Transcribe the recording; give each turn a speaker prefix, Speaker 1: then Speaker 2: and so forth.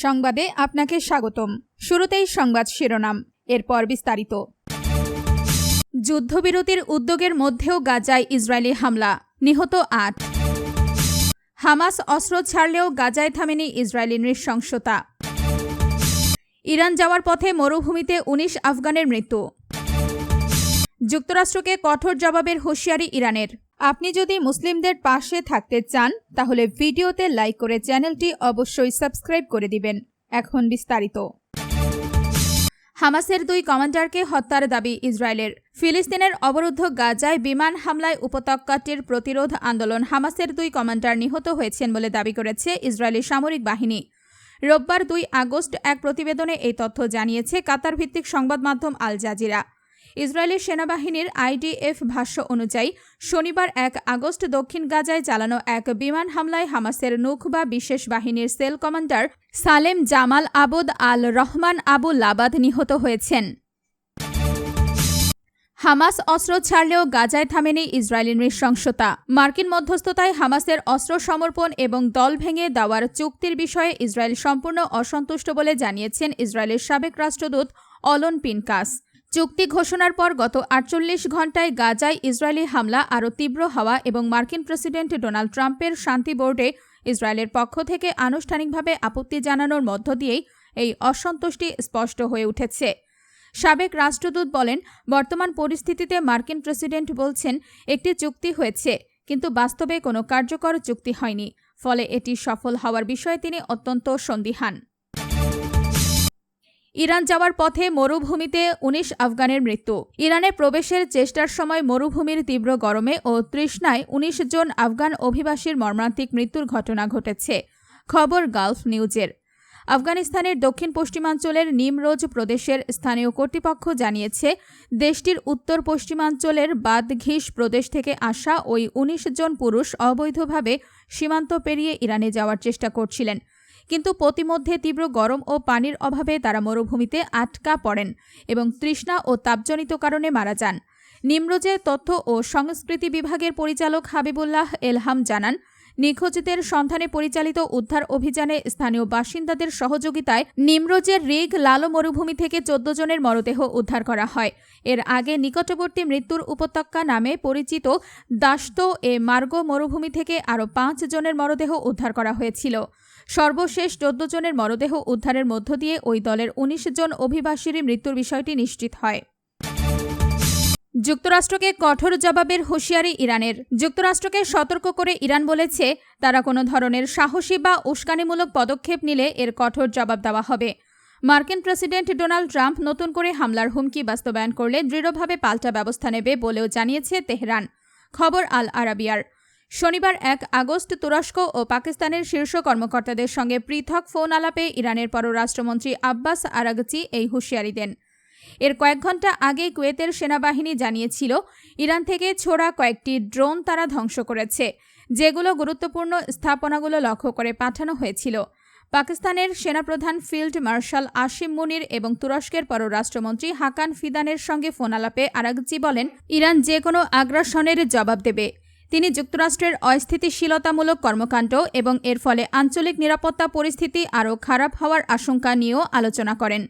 Speaker 1: সংবাদে আপনাকে স্বাগতম। শুরুতেই সংবাদ শিরোনাম, এরপর বিস্তারিত। যুদ্ধবিরতির উদ্যোগের মধ্যেও গাজায় ইসরায়েলি হামলা, নিহত ৮। হামাস অস্ত্র ছাড়লেও গাজায় থামেনি ইসরায়েলি নৃশংসতা। ইরান যাওয়ার পথে মরুভূমিতে ১৯ আফগানের মৃত্যু। যুক্তরাষ্ট্রকে কঠোর জবাবের হুঁশিয়ারি ইরানের। আপনি যদি মুসলিমদের পাশে থাকতে চান তাহলে ভিডিওতে লাইক করে চ্যানেলটি অবশ্যই সাবস্ক্রাইব করে দিবেন। এখন বিস্তারিত। হামাসের ২ কমান্ডারকে হত্যার দাবি ইসরায়েলের। ফিলিস্তিনের অবরুদ্ধ গাজায় বিমান হামলায় উপত্যকাটির প্রতিরোধ আন্দোলন হামাসের ২ কমান্ডার নিহত হয়েছেন বলে দাবি করেছে ইসরায়েলি সামরিক বাহিনী। রোববার ২ আগস্ট এক প্রতিবেদনে এই তথ্য জানিয়েছে কাতার ভিত্তিক সংবাদ মাধ্যম আল জাজিরা। ইসরায়েলি সেনাবাহিনীর আইডিএফ ভাষ্য অনুযায়ী শনিবার ১ আগস্ট দক্ষিণ গাজায় চালানো এক বিমান হামলায় হামাসের নুখবা বিশেষ বাহিনীর সেল কমান্ডার সালেম জামাল আবদ আল রহমান আবু লাবাদ নিহত হয়েছেন। হামাস অস্ত্র ছাড়লেও গাজায় থামেনি ইসরায়েলি নৃশংসতা। মার্কিন মধ্যস্থতায় হামাসের অস্ত্র সমর্পণ এবং দল ভেঙে দেওয়ার চুক্তির বিষয়ে ইসরায়েল সম্পূর্ণ অসন্তুষ্ট বলে জানিয়েছেন ইসরায়েলের সাবেক রাষ্ট্রদূত অলন পিনকাস। চুক্তি ঘোষণার পর গত ৪৮ ঘণ্টায় গাজায় ইসরায়েলি হামলা আরও তীব্র হওয়া এবং মার্কিন প্রেসিডেন্ট ডোনাল্ড ট্রাম্পের শান্তি বোর্ডে ইসরায়েলের পক্ষ থেকে আনুষ্ঠানিকভাবে আপত্তি জানানোর মধ্য দিয়েই এই অসন্তুষ্টি স্পষ্ট হয়ে উঠেছে। সাবেক রাষ্ট্রদূত বলেন, বর্তমান পরিস্থিতিতে মার্কিন প্রেসিডেন্ট বলছেন একটি চুক্তি হয়েছে, কিন্তু বাস্তবে কোনো কার্যকর চুক্তি হয়নি, ফলে এটি সফল হওয়ার বিষয়ে তিনি অত্যন্ত সন্দিহান। ইরান যাওয়ার পথে মরুভূমিতে ১৯ আফগানের মৃত্যু। ইরানে প্রবেশের চেষ্টার সময় মরুভূমির তীব্র গরমে ও তৃষ্ণায় ১৯ জন আফগান অভিবাসীর মর্মান্তিক মৃত্যুর ঘটনা ঘটেছে। খবর গালফ নিউজের। আফগানিস্তানের দক্ষিণ পশ্চিমাঞ্চলের নিমরোজ প্রদেশের স্থানীয় কর্তৃপক্ষ জানিয়েছে, দেশটির উত্তর পশ্চিমাঞ্চলের বাদঘিস প্রদেশ থেকে আসা ওই ১৯ জন পুরুষ অবৈধভাবে সীমান্ত পেরিয়ে ইরানে যাওয়ার চেষ্টা করছিলেন, কিন্তু পথিমধ্যে তীব্র গরম ও পানির অভাবে তারা মরুভূমিতে আটকা পড়েন এবং তৃষ্ণা ও তাপজনিত কারণে মারা যান। নিমরোজের তথ্য ও সংস্কৃতি বিভাগের পরিচালক হাবিবুল্লাহ এলহাম জানান, নিখোঁজদের সন্ধানে পরিচালিত উদ্ধার অভিযানে স্থানীয় বাসিন্দাদের সহযোগিতায় নিমরোজের রিগ লালো মরুভূমি থেকে ১৪ জনের মরদেহ উদ্ধার করা হয়। এর আগে নিকটবর্তী মৃত্যুর উপত্যকা নামে পরিচিত দাশতো এ মার্গো মরুভূমি থেকে আরও ৫ জনের মরদেহ উদ্ধার করা হয়েছিল। সর্বশেষ ১৪ জনের মরদেহ উদ্ধারের মধ্য দিয়ে ওই দলের ১৯ জন অভিবাসীর মৃত্যুর বিষয়টি নিশ্চিত হয়। যুক্তরাষ্ট্রকে কঠোর জবাবের হুঁশিয়ারি ইরানের। যুক্তরাষ্ট্রকে সতর্ক করে ইরান বলেছে, তারা কোনো ধরনের সাহসী বা উস্কানিমূলক পদক্ষেপ নিলে এর কঠোর জবাব দেওয়া হবে। মার্কিন প্রেসিডেন্ট ডোনাল্ড ট্রাম্প নতুন করে হামলার হুমকি বাস্তবায়ন করলে দৃঢ়ভাবে পাল্টা ব্যবস্থা নেবে বলেও জানিয়েছে তেহরান। খবর আল আরাবিয়ার। শনিবার ১ আগস্ট তুরস্ক ও পাকিস্তানের শীর্ষ কর্মকর্তাদের সঙ্গে পৃথক ফোন আলাপে ইরানের পররাষ্ট্রমন্ত্রী আব্বাস আরাগচি এই হুঁশিয়ারি দেন। এর কয়েক ঘণ্টা আগে কুয়েতের সেনাবাহিনী জানিয়েছিল, ইরান থেকে ছোড়া কয়েকটি ড্রোন তারা ধ্বংস করেছে, যেগুলো গুরুত্বপূর্ণ স্থাপনাগুলো লক্ষ্য করে পাঠানো হয়েছিল। পাকিস্তানের সেনাপ্রধান ফিল্ড মার্শাল আসিম মুনির এবং তুরস্কের পররাষ্ট্রমন্ত্রী হাকান ফিদানের সঙ্গে ফোন আলাপে আরাগচি বলেন, ইরান যে কোনো আগ্রাসনের জবাব দেবে। তিনি যুক্তরাষ্ট্রের অস্থিতিশীলতামূলক কর্মকাণ্ড এবং এর ফলে আঞ্চলিক নিরাপত্তা পরিস্থিতি আরও খারাপ হওয়ার আশঙ্কা নিয়েও আলোচনা করেন।